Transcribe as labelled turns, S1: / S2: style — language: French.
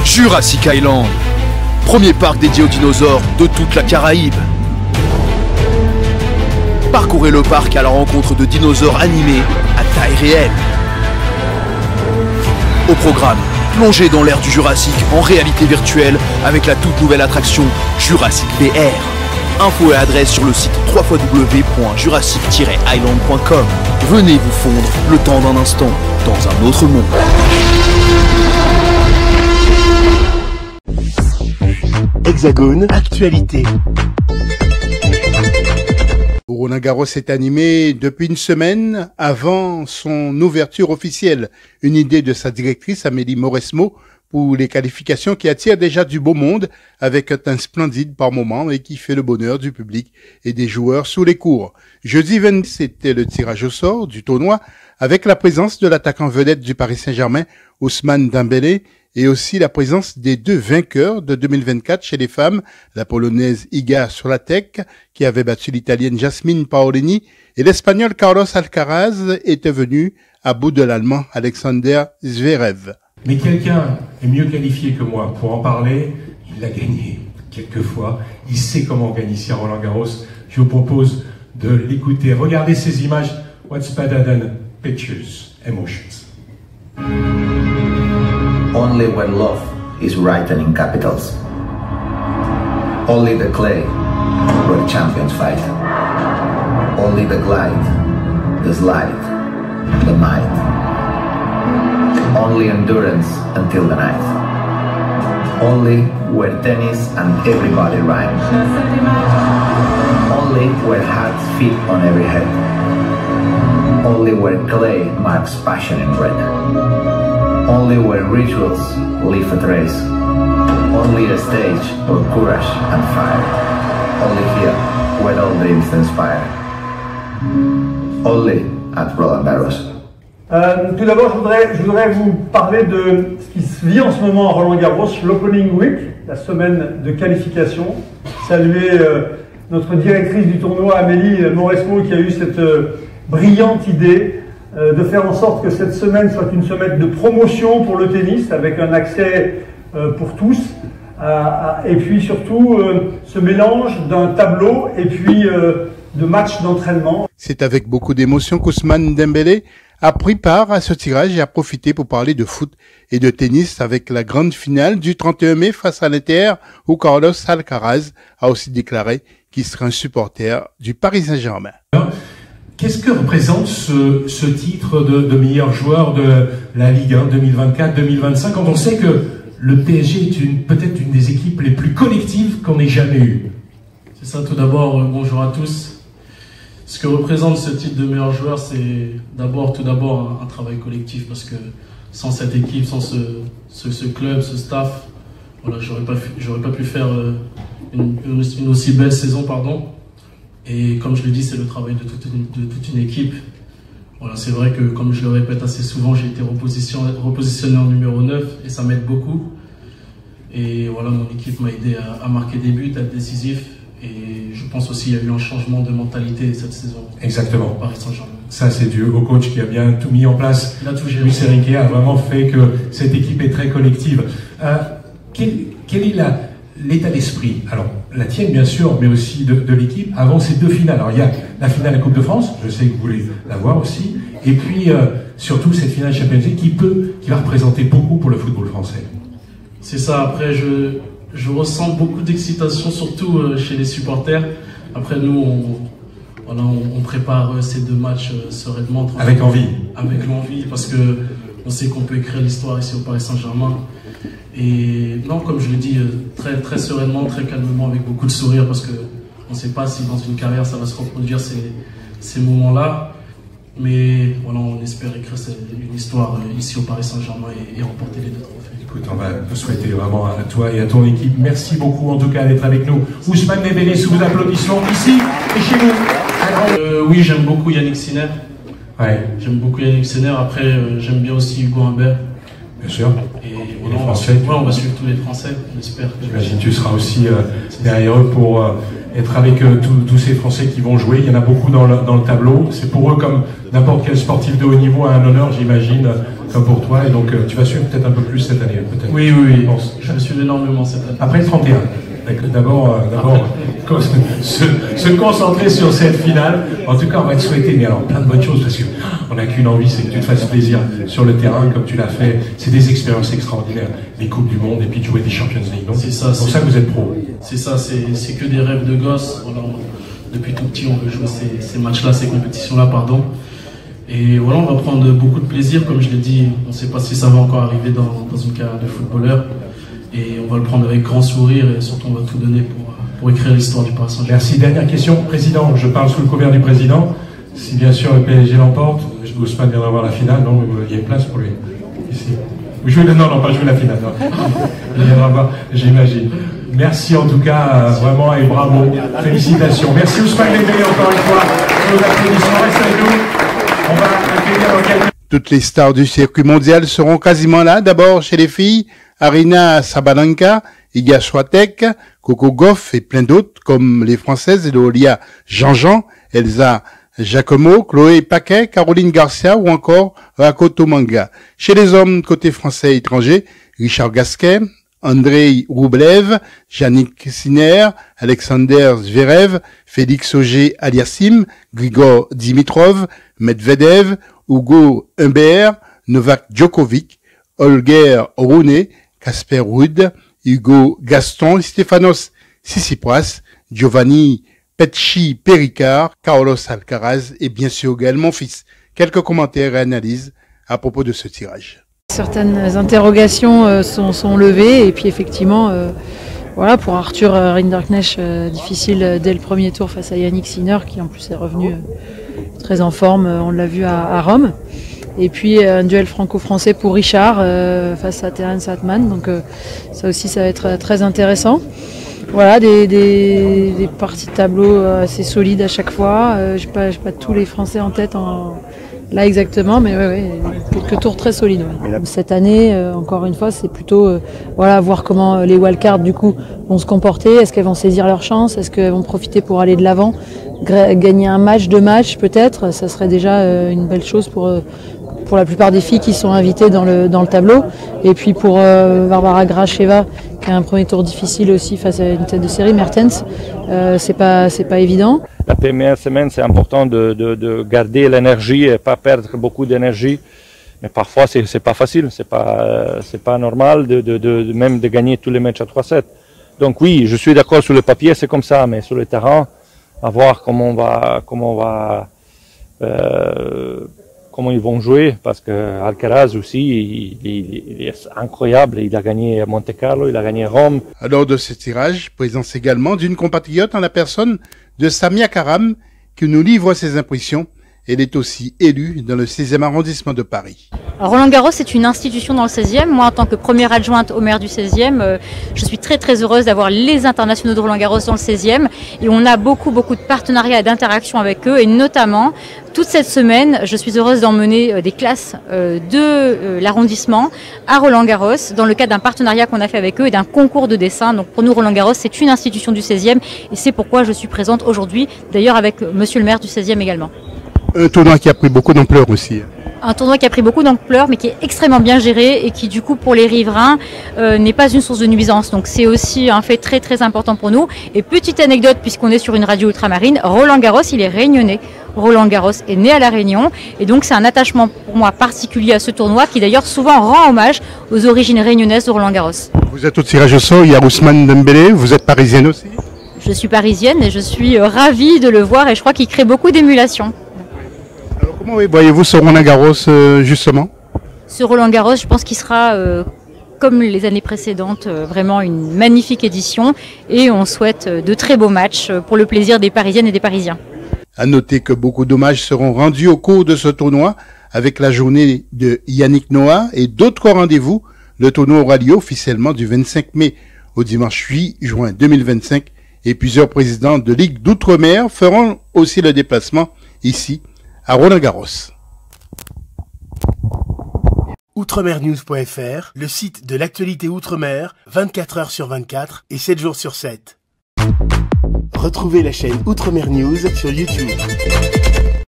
S1: Jurassic Island, premier parc dédié aux dinosaures de toute la Caraïbe. Parcourez le parc à la rencontre de dinosaures animés à taille réelle. Au programme, plongez dans l'ère du Jurassique en réalité virtuelle avec la toute nouvelle attraction Jurassic VR. Infos et adresse sur le site www.jurassic-island.com. Venez vous fondre le temps d'un instant dans un autre monde.
S2: Hexagone, actualité.
S3: Roland-Garros est animé depuis une semaine avant son ouverture officielle. Une idée de sa directrice Amélie Mauresmo pour les qualifications qui attirent déjà du beau monde avec un teint splendide par moment et qui fait le bonheur du public et des joueurs sous les cours. Jeudi 20, c'était le tirage au sort du tournoi avec la présence de l'attaquant vedette du Paris Saint-Germain, Ousmane Dembélé, et aussi la présence des deux vainqueurs de 2024 chez les femmes, la polonaise Iga Swiatek, qui avait battu l'italienne Jasmine Paolini, et l'espagnol Carlos Alcaraz était venu à bout de l'allemand Alexander Zverev.
S4: Mais quelqu'un est mieux qualifié que moi pour en parler, il l'a gagné quelquefois, il sait comment gagner ici à Roland-Garros. Je vous propose de l'écouter. Regardez ces images. What's better than pictures, emotions.
S5: Only when love is written in capitals. Only the clay where champions fight. Only the glide, the slide, the might. Only endurance until the night. Only where tennis and everybody rhyme. Only where hearts feed on every head. Only where clay marks passion in red. Only where rituals leave a trace. Only a stage for courage and fire. Only here where all dreams inspire. Only at Roland Garros.
S6: Tout d'abord, je voudrais vous parler de ce qui se vit en ce moment à Roland-Garros, l'Opening Week, la semaine de qualification. Saluer notre directrice du tournoi, Amélie Mauresmo, qui a eu cette brillante idée de faire en sorte que cette semaine soit une semaine de promotion pour le tennis, avec un accès pour tous, et puis surtout ce mélange d'un tableau et puis de matchs d'entraînement.
S3: C'est avec beaucoup d'émotion qu'Ousmane Dembélé a pris part à ce tirage et a profité pour parler de foot et de tennis avec la grande finale du 31 mai face à l'Inter où Carlos Alcaraz a aussi déclaré qu'il serait un supporter du Paris Saint-Germain.
S4: Qu'est-ce que représente ce titre de meilleur joueur de la Ligue 1 2024-2025 quand on sait que le PSG est peut-être une des équipes les plus collectives qu'on ait jamais eues?
S7: C'est ça, tout d'abord, bonjour à tous. Ce que représente ce titre de meilleur joueur, c'est tout d'abord un travail collectif, parce que sans cette équipe, sans ce club, ce staff, voilà, j'aurais pas pu faire une aussi belle saison, pardon. Et comme je l'ai dit, c'est le travail de toute une équipe. Voilà, c'est vrai que, comme je le répète assez souvent, j'ai été repositionné en numéro 9 et ça m'aide beaucoup. Et voilà, mon équipe m'a aidé à marquer des buts, à être décisif. Et je pense aussi qu'il y a eu un changement de mentalité cette saison.
S4: Exactement.
S7: Paris Saint-Germain.
S4: Ça, c'est dû au coach qui a bien tout mis en place.
S7: Il a tout géré.
S4: Luis Enrique a vraiment fait que cette équipe est très collective. Quel est l'état d'esprit? Alors, la tienne, bien sûr, mais aussi de l'équipe avant ces deux finales. Alors, il y a la finale de la Coupe de France, je sais que vous voulez la voir aussi, et puis surtout cette finale Champions League qui va représenter beaucoup pour le football français.
S7: C'est ça. Après, je ressens beaucoup d'excitation, surtout chez les supporters. Après, nous, on prépare ces deux matchs sereinement.
S4: Avec envie. Avec
S7: l'envie, parce que on sait qu'on peut écrire l'histoire ici au Paris Saint-Germain. Et non, comme je l'ai dit, très, très sereinement, très calmement, avec beaucoup de sourire, parce qu'on ne sait pas si dans une carrière ça va se reproduire ces moments-là. Mais voilà, on espère écrire une histoire ici au Paris Saint-Germain et remporter les deux trophées.
S4: Écoute, on va te souhaiter vraiment à toi et à ton équipe. Merci beaucoup en tout cas d'être avec nous. Ousmane Dembélé, sous vos applaudissements ici et chez nous.
S7: Oui, j'aime beaucoup Yannick Sinner.
S4: Ouais.
S7: J'aime beaucoup Yannick Sinner. Après, j'aime bien aussi Hugo Humbert.
S4: Bien sûr.
S7: Et voilà, on va suivre tous les Français, j'espère.
S4: J'imagine que tu seras aussi derrière eux pour être avec tous ces Français qui vont jouer. Il y en a beaucoup dans le tableau. C'est pour eux, comme n'importe quel sportif de haut niveau, un honneur, j'imagine, comme pour toi, et donc tu vas suivre peut-être un peu plus cette année, peut-être.
S7: Oui, je me suis énormément cette année.
S4: Après le 31. D'abord, se concentrer sur cette finale. En tout cas, on va te souhaiter plein de bonnes choses, parce qu'on n'a qu'une envie, c'est que tu te fasses plaisir sur le terrain, comme tu l'as fait. C'est des expériences extraordinaires, les Coupes du Monde, et puis de jouer des Champions League. Donc c'est ça, pour ça que vous êtes pro.
S7: C'est ça, c'est que des rêves de gosse. Voilà, depuis tout petit, on veut jouer ces matchs-là, ces compétitions-là, pardon. Et voilà, on va prendre beaucoup de plaisir, comme je l'ai dit. On ne sait pas si ça va encore arriver dans une carrière de footballeur. Et on va le prendre avec grand sourire, et surtout on va tout donner pour écrire l'histoire du Paris Saint-Germain.
S4: Merci. Dernière question, Président. Je parle sous le couvert du Président. Si bien sûr le PSG l'emporte, Ousmane viendra voir la finale. Non, il y a une place pour lui. Ici. Non, pas jouer la finale. Non. Il viendra voir, j'imagine. Merci en tout cas, vraiment, et bravo. Félicitations. Merci Ousmane Dembélé encore une fois. Nos applaudissements. Reste avec nous. On va accueillir dans quelques...
S3: Toutes les stars du circuit mondial seront quasiment là. D'abord chez les filles, Arina Sabalenka, Iga Swiatek, Coco Gauff et plein d'autres comme les Françaises Elolia Jean-Jean, Elsa Giacomo, Chloé Paquet, Caroline Garcia ou encore Rakoto Manga. Chez les hommes côté français et étranger, Richard Gasquet, Andrei Rublev, Yannick Sinner, Alexander Zverev, Félix Auger-Aliassime, Grigor Dimitrov, Medvedev, Hugo Humbert, Novak Djokovic, Holger Rune, Casper Ruud, Hugo Gaston, Stefanos Tsitsipas, Giovanni Petchi Pericard, Carlos Alcaraz et bien sûr Gaël Monfils. Quelques commentaires et analyses à propos de ce tirage.
S8: Certaines interrogations sont levées et puis effectivement, voilà, pour Arthur Rinderknecht, difficile dès le premier tour face à Yannick Sinner qui en plus est revenu très en forme, on l'a vu à Rome. Et puis un duel franco-français pour Richard face à Terence Hartmann, donc ça aussi ça va être très intéressant. Voilà, des parties de tableau assez solides à chaque fois. J'ai pas tous les Français en tête là exactement, mais ouais, quelques tours très solides. Ouais. Cette année, encore une fois, c'est plutôt voilà, voir comment les wildcards du coup vont se comporter. Est-ce qu'elles vont saisir leur chance? Est-ce qu'elles vont profiter pour aller de l'avant? Gagner un match, 2 matchs peut-être, ça serait déjà une belle chose pour la plupart des filles qui sont invitées dans le tableau. Et puis pour Barbara Gracheva, qui a un premier tour difficile aussi face à une tête de série, Mertens, c'est pas évident.
S9: La première semaine, c'est important de garder l'énergie et pas perdre beaucoup d'énergie. Mais parfois, c'est pas facile, c'est pas normal même de gagner tous les matchs à 3-7. Donc oui, je suis d'accord sur le papier, c'est comme ça, mais sur le terrain, à voir comment ils vont jouer, parce que Alcaraz aussi, il est incroyable, il a gagné Monte Carlo, il a gagné Rome.
S3: Lors de ce tirage, présence également d'une compatriote en la personne de Samia Karam, qui nous livre ses impressions. Elle est aussi élue dans le 16e arrondissement de Paris.
S10: Alors Roland Garros est une institution dans le 16e. Moi, en tant que première adjointe au maire du 16e, je suis très heureuse d'avoir les internationaux de Roland Garros dans le 16e. Et on a beaucoup de partenariats et d'interactions avec eux. Et notamment, toute cette semaine, je suis heureuse d'emmener des classes de l'arrondissement à Roland Garros dans le cadre d'un partenariat qu'on a fait avec eux et d'un concours de dessin. Donc pour nous, Roland Garros, c'est une institution du 16e. Et c'est pourquoi je suis présente aujourd'hui, d'ailleurs avec monsieur le maire du 16e également.
S3: Un tournoi qui a pris beaucoup d'ampleur aussi.
S10: Un tournoi qui a pris beaucoup d'ampleur, mais qui est extrêmement bien géré et qui, du coup, pour les riverains, n'est pas une source de nuisance. Donc, c'est aussi un fait très important pour nous. Et petite anecdote, puisqu'on est sur une radio ultramarine, Roland Garros, il est réunionnais. Roland Garros est né à La Réunion. Et donc, c'est un attachement pour moi particulier à ce tournoi qui, d'ailleurs, souvent rend hommage aux origines réunionnaises de Roland Garros.
S3: Vous êtes au tirage au sort, il y a Ousmane Dembélé. Vous êtes parisienne aussi?
S10: Je suis parisienne et je suis ravie de le voir et je crois qu'il crée beaucoup d'émulation.
S3: Comment voyez-vous ce Roland Garros justement?
S10: Ce Roland Garros, je pense qu'il sera, comme les années précédentes, vraiment une magnifique édition et on souhaite de très beaux matchs pour le plaisir des Parisiennes et des Parisiens.
S3: À noter que beaucoup d'hommages seront rendus au cours de ce tournoi avec la journée de Yannick Noah et d'autres rendez-vous. Le tournoi aura lieu officiellement du 25 mai au dimanche 8 juin 2025 et plusieurs présidents de Ligue d'Outre-mer feront aussi le déplacement ici à Roland-Garros.
S2: Outremernews.fr, le site de l'actualité Outre-mer, 24 heures sur 24 et 7 jours sur 7. Retrouvez la chaîne Outremer News sur YouTube.